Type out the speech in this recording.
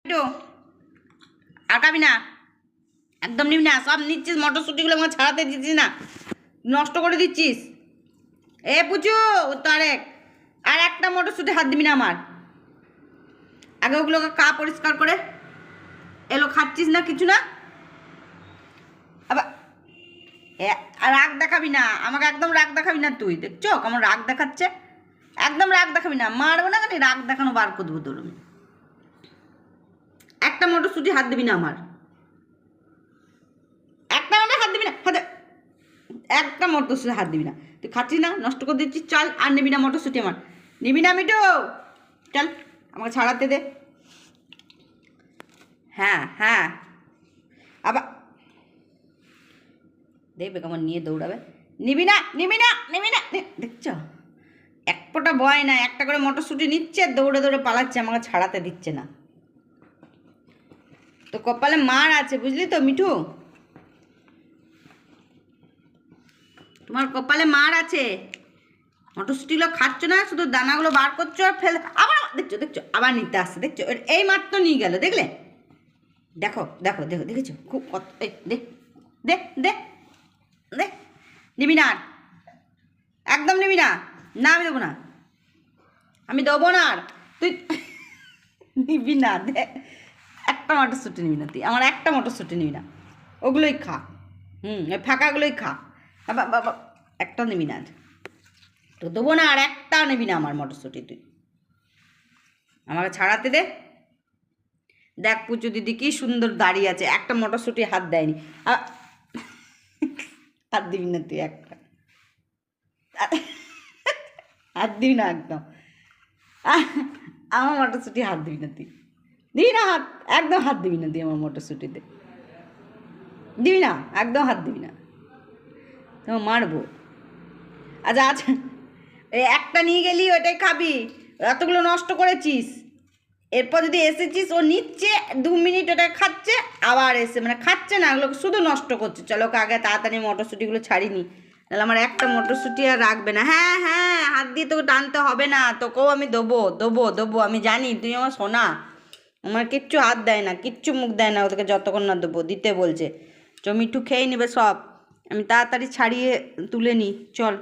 একটু আর খাবি না, একদম নিবি না। সব নিচ্ছিস মটরশুঁটিগুলো আমাকে ছাড়াতে দিচ্ছিস না, নষ্ট করে দিচ্ছিস। এ পুচু তারেক, আর একটা মটরশুঁটি হাত দিবি না আমার। আগে ওগুলোকে কা পরিষ্কার করে এলো, খাচ্ছিস না কিছু না। আবার রাগ দেখাবি না আমাকে, একদম রাগ দেখাবি না। তুই দেখছো কেমন রাগ দেখাচ্ছে, একদম রাগ দেখাবি না। মারবো না, কেন রাগ দেখানো বার করে দেবো তোর আমি। একটা মটরশুঁটি হাত দিবি না আমার, একটা হাত দিবি না, হাতে একটা মটরশুঁটি হাত দিবি না। তুই খাচ্ছিস না, নষ্ট করে দিচ্ছিস। চল আর নিবি না মটরশুঁটি আমার, নিবি না মিটু। চল আমাকে ছাড়াতে দে। হ্যাঁ হ্যাঁ, আবার দেখবে কেমন নিয়ে দৌড়াবে। নিবি না, নিবি না, নিবি না। দেখছো এক ফোঁটা ভয় না, একটা করে মটরশুঁটি নিচ্ছে, দৌড়ে দৌড়ে পালাচ্ছে, আমাকে ছাড়াতে দিচ্ছে না। তো কপালে মার আছে, বুঝলি তো মিঠু, তোমার কপালে মার আছে। মটরশুঁটিগুলো খাচ্ছ না, শুধু দানাগুলো বার করছো আর ফেলে। আবার দেখছো দেখছো, আবার নিতে আসছে, দেখছো এই মাত্র নিয়ে গেল, দেখলে? দেখো দেখো দেখো, দেখেছো খুব কত। এই দেখ দেখ দেখ দেখ, নিবি না আর, একদম নিবি না। না আমি দেবো না, আমি দেবো না আর। তুই নিবি না, দেখ একটা মটরশুঁটি নিবি না তুই আমার, একটা মটরশুঁটি নিবি না। ওগুলোই খা, ওই ফাঁকাগুলোই খা। বাবা একটা নিবি না, তো দেবো না আর, একটা নিবি না আমার মটরশুঁটি। তুই আমাকে ছাড়াতে দে। দেখ পুচু দিদি কি সুন্দর দাঁড়িয়ে আছে, একটা মটরশুঁটি হাত দেয়নি। হাত দিবি না তুই, একটা হাত দিবি না একদম। আমার মটরশুঁটি হাত দিবি না তুই, দিবি না হাত, একদম হাত দিবি না তুই আমার মটরশুঁটিতে, দিবি না, একদম হাত দিবি না, তোমার মারবো। আচ্ছা আচ্ছা, এই একটা নিয়ে গেলি, ওইটাই খাবি, এতগুলো নষ্ট করেছিস। এরপর যদি এসেছিস, ও নিচ্ছে 2 মিনিট ওটা খাচ্ছে, আবার এসে মানে খাচ্ছে না, ওগুলো শুধু নষ্ট করছে। চলো ওকে আগে তাড়াতাড়ি মটরশুঁটিগুলো ছাড়িনি, তাহলে আমার একটা মটরশুঁটি আর রাখবে না। হ্যাঁ হ্যাঁ, হাত দিয়ে তোকে টানতে হবে না, তোকেও আমি দেবো দেবো দেবো, আমি জানি তুই আমার সোনা। আমার কিচ্ছু হাত দেয় না, কিচ্ছু মুখ দেয় না ওদেরকে, যতক্ষণ না দেবো দিতে বলছে। মিঠু খেয়ে নেবে সব, আমি তাড়াতাড়ি ছাড়িয়ে তুলে নিই, চল।